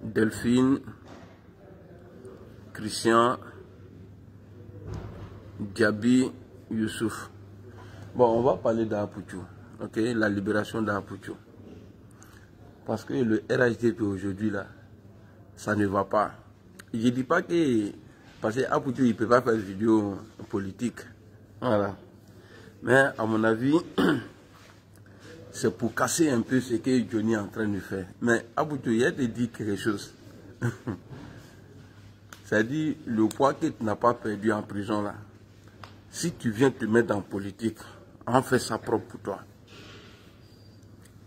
Delphine, Christian, Diaby, Youssouf. Bon, on va parler d'Aputu, ok, la libération d'Aputu. Parce que le RHDP aujourd'hui, là, ça ne va pas. Je ne dis pas que... Parce qu'Aputu, il ne peut pas faire de vidéo politique. Voilà. Mais à mon avis, c'est pour casser un peu ce que Johnny est en train de faire. Mais Aputu, il a te dit quelque chose. C'est-à-dire, le poids que tu n'as pas perdu en prison, là, si tu viens te mettre en politique, on fait ça propre pour toi.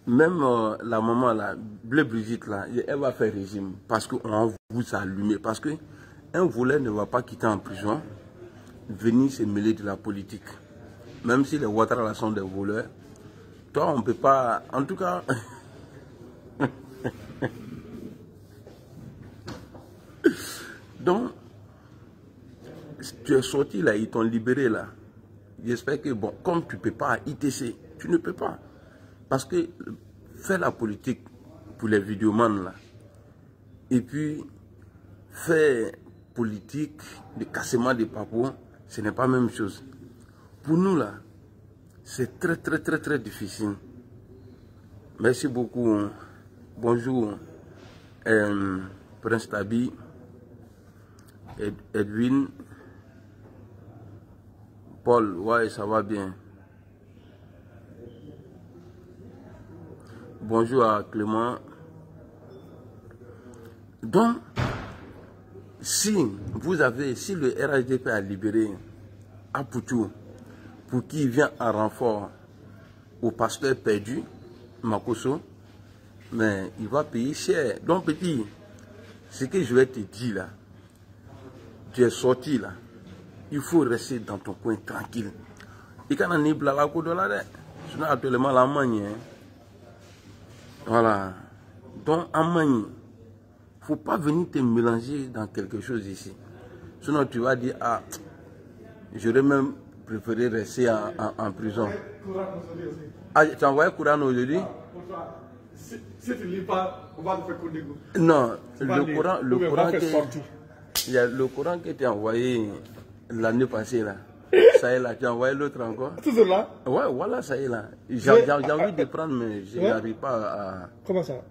Même la maman, là, Bleu Brigitte, là, elle va faire régime parce qu'on va vous allumer. Parce qu'un voleur ne va pas quitter en prison, venir se mêler de la politique. Même si les Ouattara sont des voleurs, toi, on ne peut pas... En tout cas... Donc, tu es sorti là, ils t'ont libéré là. J'espère que, bon, comme tu ne peux pas à ITC, tu ne peux pas. Parce que faire la politique pour les vidéomans là, et puis faire politique de cassement des papous, ce n'est pas la même chose. Pour nous là, c'est très difficile. Merci beaucoup. Bonjour, Prince Tabi, Edwin, Paul, ouais, ça va bien. Bonjour à Clément. Donc, si le RHDP a libéré Aputu pour qu'il vienne en renfort au pasteur perdu, Makoso, mais il va payer cher. Donc, petit, ce que je vais te dire là, tu es sorti là, il faut rester dans ton coin tranquille. Et quand on est blala, sinon actuellement la manière. Voilà. Donc, en manie, il ne faut pas venir te mélanger dans quelque chose ici. Sinon, tu vas dire, ah, j'aurais même préféré rester en prison. Ah, tu as envoyé Courant aujourd'hui? Si tu ne lis pas, on va te faire connaître. Non, le Coran que tu as envoyé l'année passée là. Ça y est là, tu as envoyé l'autre encore? Toujours là? Ouais, voilà, ça y est là. J'ai envie de prendre, mais je n'arrive pas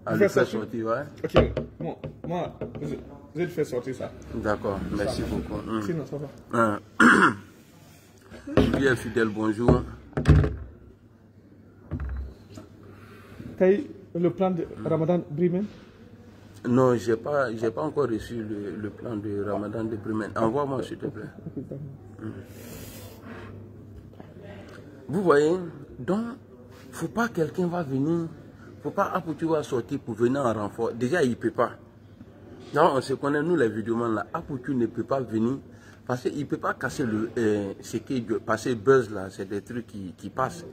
à le faire sortir. Ouais. Ok, bon, moi, je vais te faire sortir ça. D'accord, merci beaucoup. Sinon, ça va. Bien fidèle, bonjour. Tu as eu le plan de Ramadan Bremen? Non, je n'ai pas encore reçu le plan de Ramadan de Bremen. Envoie-moi s'il te plaît. Vous voyez, donc, il ne faut pas quelqu'un va venir, il ne faut pas Aputu va sortir pour venir en renfort. Déjà, il ne peut pas. Non, on se connaît, nous les vidéomans là, Aputu ne peut pas venir parce qu'il ne peut pas casser ce qui est passé buzz là, c'est des trucs qui passent.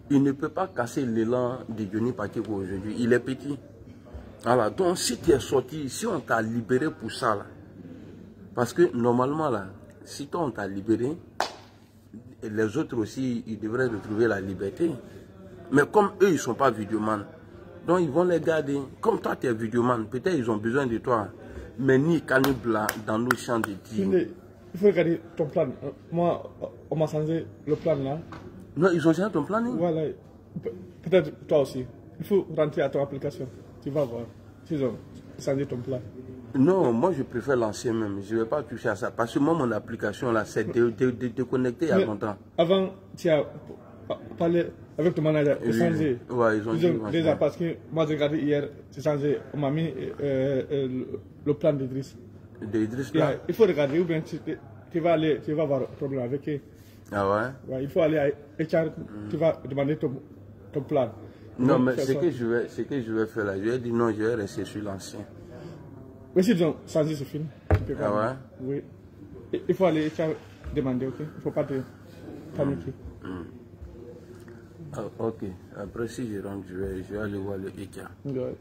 Il ne peut pas casser l'élan de Johnny Pacheco aujourd'hui, il est petit. Voilà, donc si tu es sorti, si on t'a libéré pour ça là, parce que normalement là, si toi on t'a libéré, les autres aussi, ils devraient retrouver la liberté. Mais comme eux, ils ne sont pas vidéomans, donc ils vont les garder. Comme toi, tu es vidéoman, peut-être ils ont besoin de toi. Mais ni cannibale dans nos champs de tir. Il faut regarder ton plan. Moi, on m'a changé le plan là. Non, ils ont changé ton plan? Voilà. Peut-être toi aussi. Il faut rentrer à ton application. Tu vas voir. Ils ont changé ton plan. Non, moi je préfère l'ancien même. Je ne vais pas toucher à ça. Parce que moi, mon application là, c'est déconnecté il y a longtemps. Avant, tu as parlé avec ton manager. C'est changé. Ouais, ils ont dit, déjà, parce que moi j'ai regardé hier, c'est changé. On m'a mis le plan d'Idriss. D'Idriss là? Il faut regarder ou bien tu vas avoir un problème avec eux. Ah ouais? Il faut aller à HR, tu vas demander ton plan. Non, mais ce que je vais faire là, je vais dire non, je vais rester sur l'ancien. Mais si ils ont changé ce film, ah ouais? Oui. Il faut aller demander, ok? Il ne faut pas te paniquer. Ah, ok. Après, si je rentre, je vais aller voir le ICA. Ouais.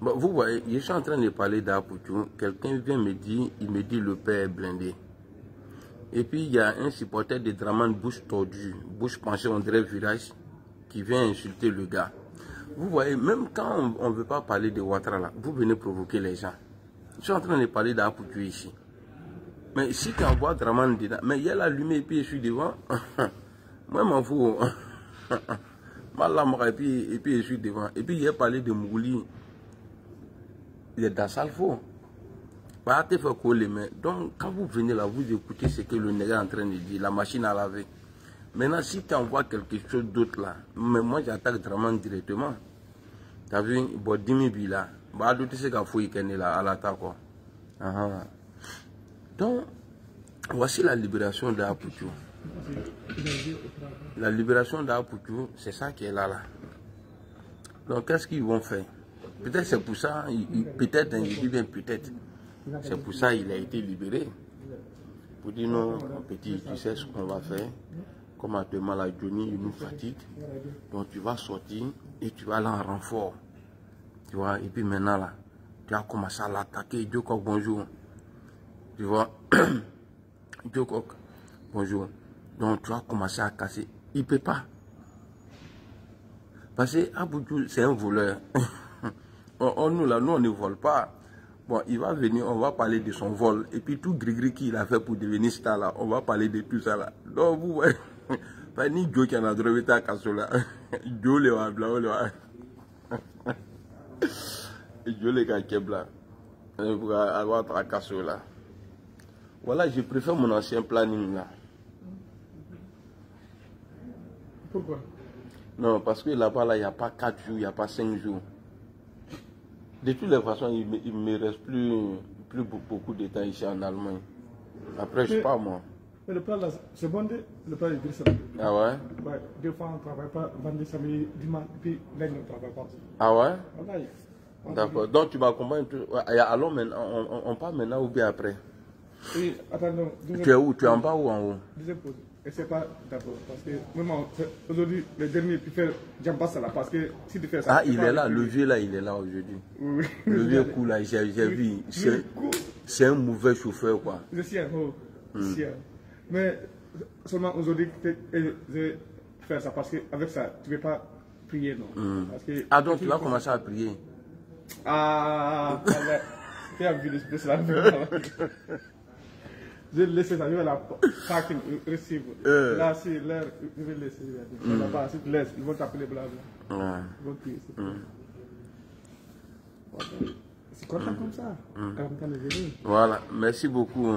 Bon, Bon, vous voyez, je suis en train de parler d'Apoutou. Quelqu'un vient me dire, il me dit le père est blindé. Et puis il y a un supporter de Draman, bouche tordue, bouche penchée, on dirait virage, qui vient insulter le gars. Vous voyez, même quand on ne veut pas parler de Ouattara, là, vous venez provoquer les gens. Je suis en train de parler d'Apoutou ici. Mais si tu envoies Draman dedans, mais il y a la lumière et puis je suis devant, moi je m'en fous. Et puis je suis devant. Et puis il a parlé de Mougouli. Il est dans Salfo. Donc quand vous venez là, vous écoutez ce que le nègre est en train de dire, la machine à laver. Maintenant, si tu envoies quelque chose d'autre là, mais moi j'attaque Draman directement. Tu as vu, bon, 10 000 billes là. Bah, tu sais qu'il faut y aller là, à l'attaque quoi. Donc, voici la libération d'Apoutou. La libération d'Apoutou, c'est ça qui est là. Donc, qu'est-ce qu'ils vont faire? Peut-être c'est pour ça, peut-être, je dis bien peut-être, c'est pour ça qu'il a été libéré. Pour dire non, petit, tu sais ce qu'on va faire. Comme actuellement la Johnny, il nous fatigue. Donc, tu vas sortir et tu vas aller en renfort. Tu vois, et puis maintenant là, tu as commencé à l'attaquer. Djokok, bonjour. Tu vois, Djokok, bonjour. Donc tu as commencé à casser. Il ne peut pas. Parce que Apoutou, c'est un voleur. Nous là, nous on ne vole pas. Bon, il va venir, on va parler de son vol. Et puis tout gris-gris qu'il a fait pour devenir star là, on va parler de tout ça là. Donc vous voyez, pas ni Joe qui en a trouvé ta casse là. Joe le va blanc, le va. Joe le gars qui est blanc. Pour avoir ta casse là. Voilà, je préfère mon ancien planning là. Pourquoi? Non, parce que là-bas, là, il n'y a pas 4 jours, il n'y a pas 5 jours. De toutes les façons, il ne me reste plus beaucoup de temps ici en Allemagne. Après, je ne sais pas moi. Mais le plan là, c'est bon, le plan est gris. Ah ouais? Ouais, des fois on ne travaille pas, vendredi, samedi, dimanche, puis lundi on ne travaille pas. Ah ouais? Voilà. D'accord. Donc tu m'accompagnes. Alors maintenant, on part maintenant ou bien après? Et attends, tu es où? Tu es en bas ou en haut? Deuxième pause. Et c'est pas d'accord. Parce que même aujourd'hui, le dernier, tu fais Djambassa là. Parce que si tu fais ça. Ah, il est là, le vieux là, il est là aujourd'hui. Oui. Le vieux coup là, j'ai vu. C'est un mauvais chauffeur quoi. Je suis un haut. Mais seulement aujourd'hui, je fais ça. Parce qu'avec ça, tu ne peux pas prier, non. Parce que, ah, donc tu vas commencer à prier? Ah, tu as vu de cela. Je vais laisser ça, je vais la parking receive. Là, c'est l'air, je vais laisser. Là-bas, si tu laisses, ils vont t'appeler blabla. Ils vont crier. C'est content comme ça. Voilà, merci beaucoup,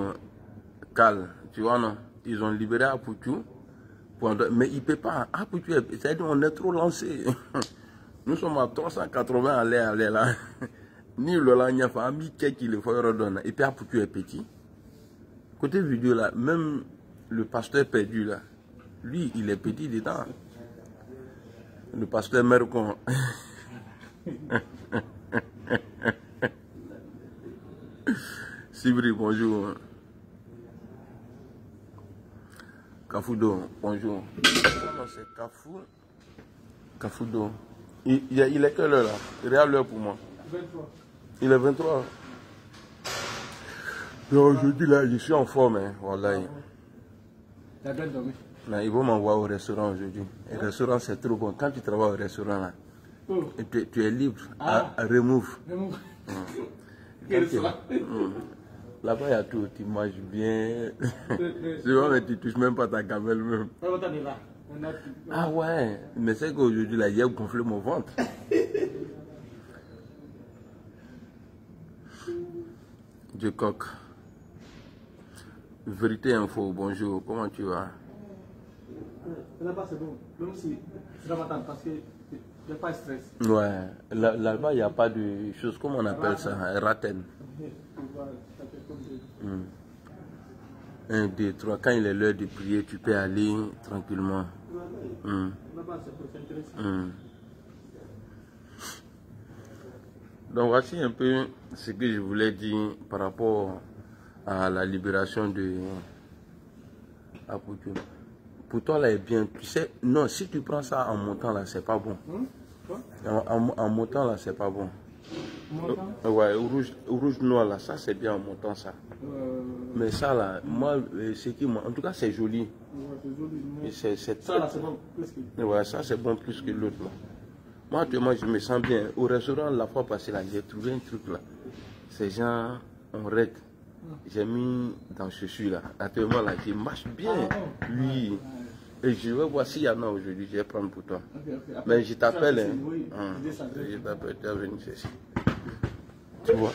Cal. Tu vois, non? Ils ont libéré Apoutou. Mais il ne peut pas. Apoutou, c'est-à-dire qu'on est trop lancé. Nous sommes à 380 à l'air là. Ni le lagna fa mi check il faut redonner. Et puis Apoutou est petit. Côté vidéo là, même le pasteur perdu là, lui il est petit dedans. Le pasteur Mercon. Sibri, bonjour. Kafoudo, bonjour. Non, c'est Kafou. Kafoudo. Il est quelle heure là? Regarde l'heure pour moi. 23. Il est 23. Aujourd'hui là, je suis en forme. Hein. Voilà. Tu as bien dormi? Non, ils vont m'envoyer au restaurant aujourd'hui. Le restaurant c'est trop bon. Quand tu travailles au restaurant là, tu es libre à remove. Là-bas il y a tout. Tu manges bien. Tu vois, mais tu touches même pas ta gamelle même. Ah ouais, mais c'est qu'aujourd'hui là, il a gonflé mon ventre. Je coque. Vérité Info, bonjour, comment tu vas? Là-bas c'est bon, même si c'est Ramadan parce qu'il n'y a pas de stress. Ouais, là-bas il n'y a pas de choses, comment on appelle ça, raten. 1, 2, 3, quand il est l'heure de prier, tu peux aller tranquillement. Là-bas c'est intéressant. Donc voici un peu ce que je voulais dire par rapport à la libération de Apoutou. Pour toi là est bien, tu sais, non, si tu prends ça en montant là, c'est pas bon. En montant là, c'est pas bon. Ouais, rouge noir là, ça c'est bien en montant ça. Mais ça là, moi, c'est qui moi, en tout cas c'est joli. Ouais, c'est joli. Ça là, c'est bon plus que. Ouais, ça c'est bon plus que l'autre là. Moi actuellement je me sens bien. Au restaurant la fois passée là, j'ai trouvé un truc là. Ces gens en règle. J'ai mis dans ce suis là. Actuellement là, qui marche bien. Oui. Et je vais voir s'il y en a aujourd'hui, je vais prendre pour toi. Mais je t'appelle. Hein. Je t'appelle, tu es venu ici. Tu vois.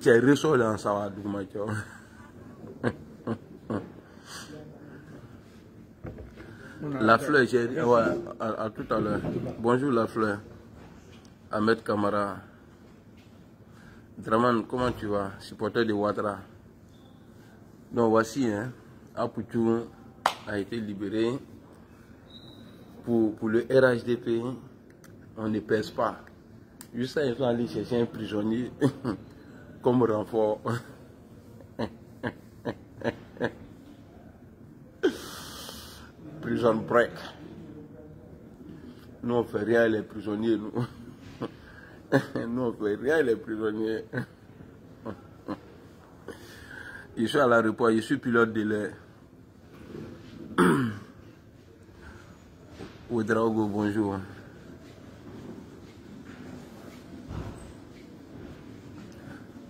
Tu es ressorti dans ça, tu vois. La fleur, j'ai dit, ouais, à tout à l'heure. Bonjour la fleur. Ahmed Kamara. Draman, comment tu vas? Supporter de Ouattara. Donc voici, hein, Apoutou a été libéré. Pour le RHDP, on ne pèse pas. Juste ça, ils sont allés chercher un prisonnier comme renfort. Prison break. Nous on fait rien les prisonniers, nous. Nous on fait rien les prisonniers. Je suis à l'aéroport, je suis pilote de l'air. Ouedraogo, bonjour.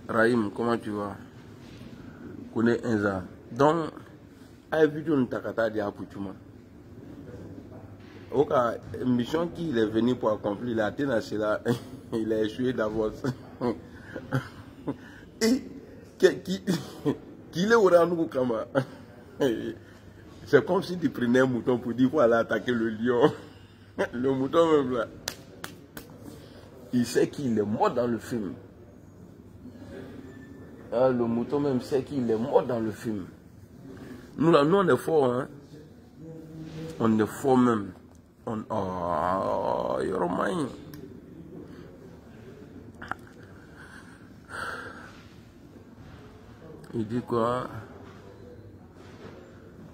Rahim, comment tu vas? Connais Enza. Donc, à vidéo ne t'as dit à Pouchouma. Au cas, mission qu'il est venu pour accomplir, il a atteint cela, il a échoué d'avance. Et qu'il est au rang Kama. C'est comme si tu prenais un mouton pour dire qu'il faut aller attaquer le lion. Le mouton même là. Il sait qu'il est mort dans le film. Ah, le mouton même sait qu'il est mort dans le film. Nous là, nous on est forts, hein. On est forts même. Oh, Yoromaï. Il dit quoi?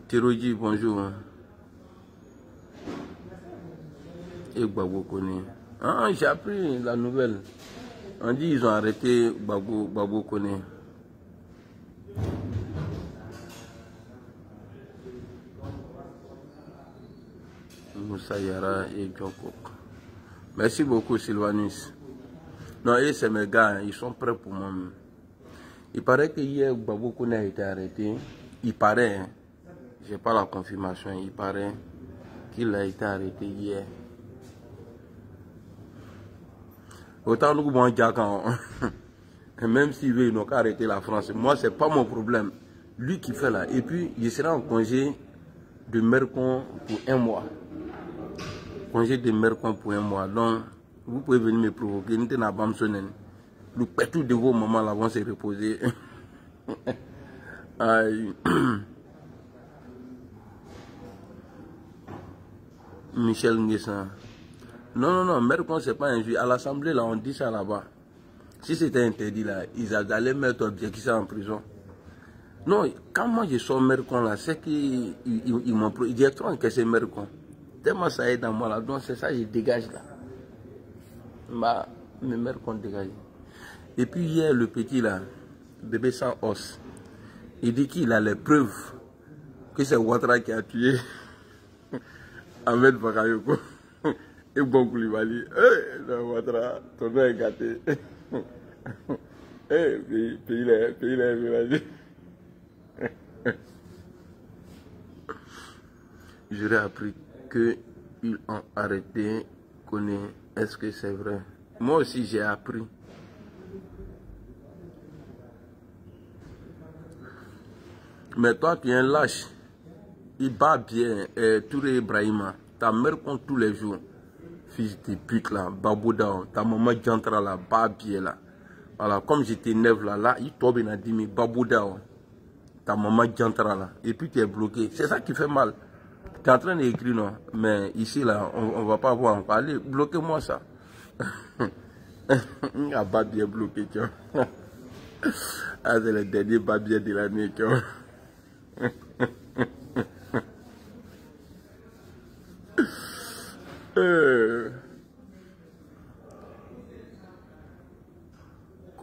Tiroji, bonjour. Et Gbagbo Koné. Ah, j'ai appris la nouvelle. On dit qu'ils ont arrêté Gbagbo Koné. Moussa Yara et Djokok. Merci beaucoup, Sylvanus. Non, et c'est mes gars, ils sont prêts pour moi. Il paraît que hier, Gbagbo Koné a été arrêté. Il paraît, hein. Je n'ai pas la confirmation, il paraît qu'il a été arrêté hier. Autant nous bon Diakan, même s'il veut, ils n'ont qu'à arrêter la France. Moi, ce n'est pas mon problème. Lui qui fait là. Et puis, je serai en congé de Mercon pour 1 mois. Congé de Mercon pour 1 mois. Donc, vous pouvez venir me provoquer. Nous sommes à Bamsonen. Nous pétons de vos mamans là, vont se reposer. Aïe. Michel Nguessan. Non, Mercon, c'est pas un juge. À l'Assemblée, là, on dit ça là-bas. Si c'était interdit, là, ils allaient mettre Biakissa en prison. Non, quand moi je sors Mercon, là, c'est qu'ils m'ont pris. Ils ont trop encaissé Mercon. Tellement ça est dans moi, là. Donc, c'est ça, je dégage, là. Bah, mes Mercon dégage. Et puis, hier, le petit, là, bébé sans os, il dit qu'il a les preuves que c'est Ouattara qui a tué Ahmed Bakayoko. Et bon Koulibaly, Ouattara, ton nom est gâté. Pays là. J'aurais appris qu'ils ont arrêté Koné. Est-ce que c'est vrai? Moi aussi j'ai appris. Mais toi tu es un lâche. Il bat bien Touré Ibrahima. Ta mère compte tous les jours. Fils de pute là, Babouda, ta maman Jantra là, Babie là. Voilà, comme j'étais neuf là, il tombe et a dit, mais Babouda, ta maman Jantra là. Et puis tu es bloqué. C'est ça qui fait mal. Tu es en train d'écrire, non? Mais ici là, on va pas voir encore. Allez, bloquez-moi ça. Ah, Babie est bloqué, tu vois. Ah, c'est le dernier Babie de l'année, tu vois.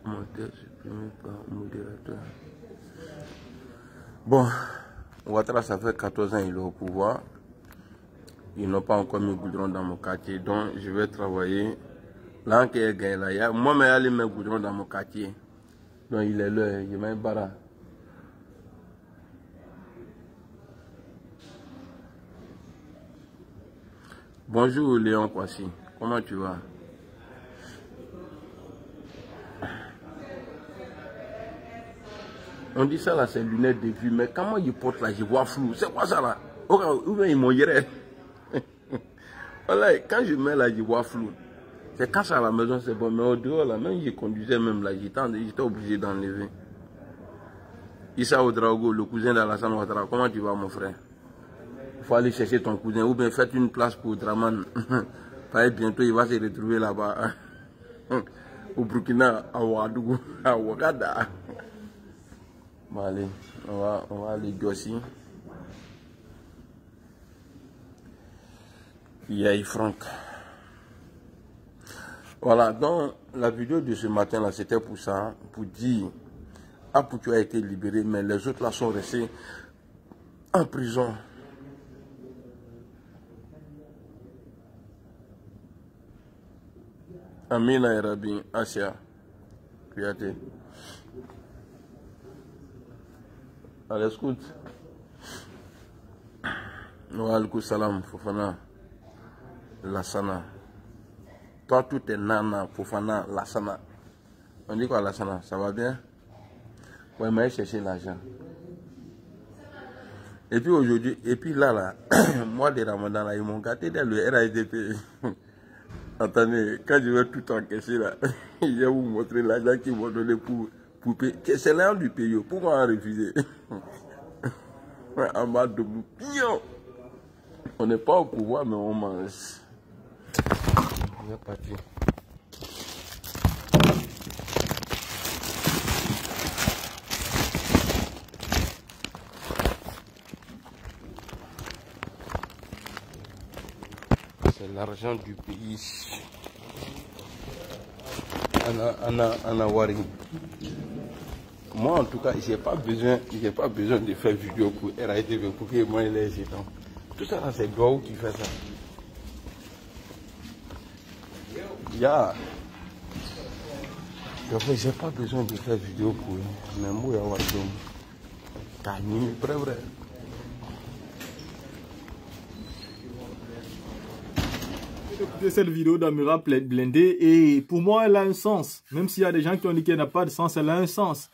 Commentaire supprimé par modérateur. Bon, Ouattara, ça fait 14 ans qu'il est au pouvoir. Ils n'ont pas encore mis goudron dans mon quartier, donc je vais travailler. Là, qu'il y a gagné là, moi, je vais aller mettre goudron dans mon quartier. Donc il est là, il m'a barra. Bonjour Léon Kwasi, comment tu vas? On dit ça là, c'est lunettes de vue, mais comment il porte là, je vois flou. C'est quoi ça là? Où bien ils m'ont yéré? Voilà, quand je mets là, je vois flou. C'est quand ça à la maison, c'est bon, mais au dehors là, même je conduisais même là, j'étais obligé d'enlever. Issa Ouedraogo, le cousin d'Alassane Ouattara, comment tu vas mon frère? Il faut aller chercher ton cousin, ou bien faites une place pour Draman. Bientôt il va se retrouver là-bas. Au Burkina, à Ouagadougou, à Ouagada. Bon allez, on va aller Djossi. Yahi Franck. Voilà, donc la vidéo de ce matin là, c'était pour ça, pour dire Apoutou a été libéré, mais les autres là sont restés en prison. Amina et Rabi, Asia, Kouyaté. Allez, écoute. Wa alaikum salam, Fofana, Lassana. Toi, tout est nana, Fofana, Lassana. On dit quoi, Lassana? Ça va bien? Ouais, mais chercher l'argent. Et puis aujourd'hui, et puis là, moi de Ramadan, là, ils m'ont gâté dans le RAIDP. Attendez, quand je vais tout encaisser là, je vais vous montrer l'argent qu'ils m'ont donné pour payer. C'est l'heure du pays, pourquoi en refuser? En bas de mon pion. On n'est pas au pouvoir, mais on mange. On est parti. C'est l'argent du pays. Anna Wari. Moi, en tout cas, je n'ai pas besoin de faire vidéo pour RAITV pour que moi, les gitans. Tout ça, c'est Doaou qui fait ça. Yeah. Donc, je n'ai pas besoin de faire vidéo pour eux. Mais moi, je vais vrai. Écoutez cette vidéo d'Amira Blindé et pour moi elle a un sens. Même s'il y a des gens qui ont dit qu'elle n'a pas de sens, elle a un sens.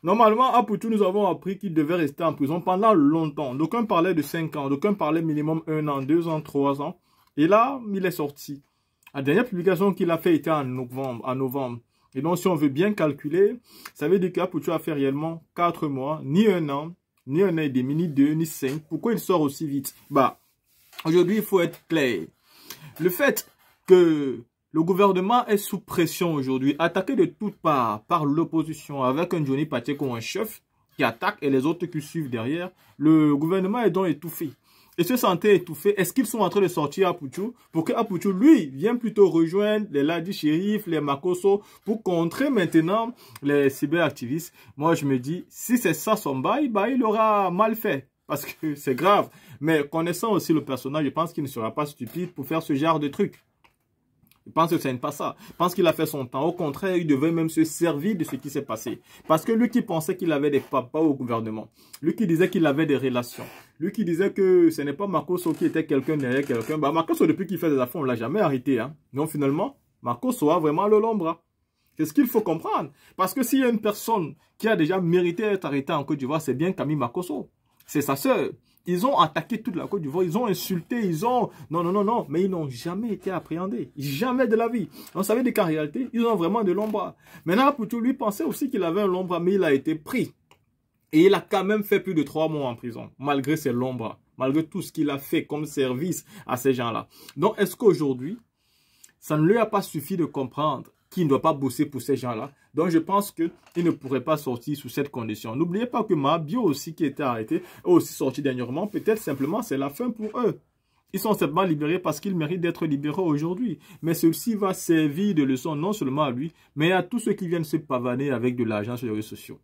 Normalement, à Poutou, nous avons appris qu'il devait rester en prison pendant longtemps. D'aucuns parlaient de 5 ans, d'aucuns parlaient minimum 1 an, 2 ans, 3 ans. Et là, il est sorti. La dernière publication qu'il a fait était en novembre. Et donc, si on veut bien calculer, ça veut dire qu'Apoutou a fait réellement 4 mois, ni 1 an, ni 1 an et demi, ni 2, ni 5. Pourquoi il sort aussi vite? Bah, aujourd'hui, il faut être clair. Le fait que le gouvernement est sous pression aujourd'hui, attaqué de toutes parts par l'opposition, avec un Johnny Pacheco, un chef qui attaque et les autres qui suivent derrière, le gouvernement est donc étouffé. Et se sentait étouffé, est-ce qu'ils sont en train de sortir Apoutou pour que Apoutou, lui, vienne plutôt rejoindre les Ladi Chérif, les Makosso, pour contrer maintenant les cyberactivistes? Moi, je me dis, si c'est ça son bail, bah, il aura mal fait. Parce que c'est grave. Mais connaissant aussi le personnage, je pense qu'il ne sera pas stupide pour faire ce genre de truc. Je pense que ce n'est pas ça. Je pense qu'il a fait son temps. Au contraire, il devait même se servir de ce qui s'est passé. Parce que lui qui pensait qu'il avait des papas au gouvernement, lui qui disait qu'il avait des relations, lui qui disait que ce n'est pas Makosso qui était quelqu'un derrière quelqu'un, bah Makosso, depuis qu'il fait des affaires, on ne l'a jamais arrêté. Hein. Donc finalement, Makosso a vraiment le lombra. C'est ce qu'il faut comprendre. Parce que s'il y a une personne qui a déjà mérité d'être arrêtée en Côte d'Ivoire, c'est bien Camille Makosso. C'est sa sœur. Ils ont attaqué toute la Côte d'Ivoire, ils ont insulté, ils ont... Non, mais ils n'ont jamais été appréhendés. Jamais de la vie. On savait qu'en réalité, ils ont vraiment de l'ombre. Maintenant, Apoutou, lui, pensait aussi qu'il avait un l'ombre, mais il a été pris. Et il a quand même fait plus de 3 mois en prison, malgré ses l'ombre, malgré tout ce qu'il a fait comme service à ces gens-là. Donc, est-ce qu'aujourd'hui, ça ne lui a pas suffi de comprendre qu'il ne doit pas bosser pour ces gens-là? Donc, je pense qu'il ne pourrait pas sortir sous cette condition. N'oubliez pas que Mabio aussi, qui était arrêté, a aussi sorti dernièrement. Peut-être simplement, c'est la fin pour eux. Ils sont simplement libérés parce qu'ils méritent d'être libérés aujourd'hui. Mais ceci va servir de leçon non seulement à lui, mais à tous ceux qui viennent se pavaner avec de l'argent sur les réseaux sociaux.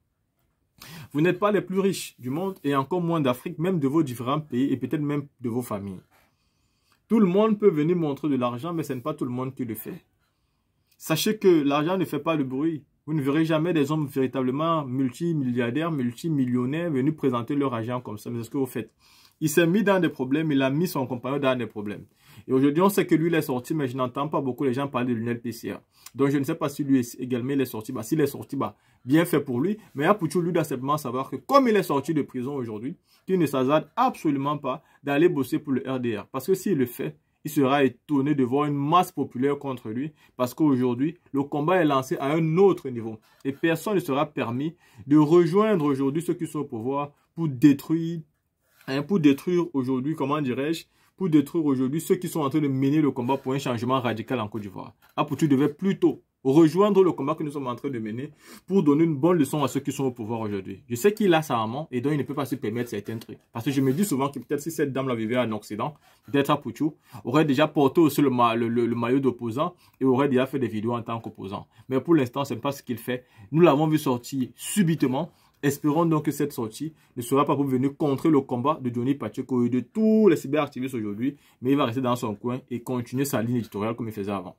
Vous n'êtes pas les plus riches du monde et encore moins d'Afrique, même de vos différents pays et peut-être même de vos familles. Tout le monde peut venir montrer de l'argent, mais ce n'est pas tout le monde qui le fait. Sachez que l'argent ne fait pas le bruit. Vous ne verrez jamais des hommes véritablement multimilliardaires, multimillionnaires venir présenter leur argent comme ça. Mais c'est ce que vous faites. Il s'est mis dans des problèmes, il a mis son compagnon dans des problèmes. Et aujourd'hui, on sait que lui, il est sorti, mais je n'entends pas beaucoup les gens parler de lunettes PCR. Donc, je ne sais pas si lui également, il est sorti. Bah, s'il est sorti, bah, bien fait pour lui. Mais Apoutou, lui, doit simplement savoir que comme il est sorti de prison aujourd'hui, qu'il ne s'hasarde absolument pas d'aller bosser pour le RDR. Parce que s'il le fait, il sera étonné de voir une masse populaire contre lui. Parce qu'aujourd'hui, le combat est lancé à un autre niveau. Et personne ne sera permis de rejoindre aujourd'hui ceux qui sont au pouvoir pour détruire aujourd'hui, comment dirais-je, pour détruire aujourd'hui ceux qui sont en train de mener le combat pour un changement radical en Côte d'Ivoire. Apoutou devait plutôt rejoindre le combat que nous sommes en train de mener pour donner une bonne leçon à ceux qui sont au pouvoir aujourd'hui. Je sais qu'il a sa maman et donc il ne peut pas se permettre certains trucs. Parce que je me dis souvent que peut-être si cette dame-là vivait en Occident, peut-être Apoutou aurait déjà porté aussi le maillot d'opposant et aurait déjà fait des vidéos en tant qu'opposant. Mais pour l'instant, ce n'est pas ce qu'il fait. Nous l'avons vu sortir subitement. Espérons donc que cette sortie ne sera pas pour venir contrer le combat de Johnny Pacheco et de tous les cyberactivistes aujourd'hui, mais il va rester dans son coin et continuer sa ligne éditoriale comme il faisait avant.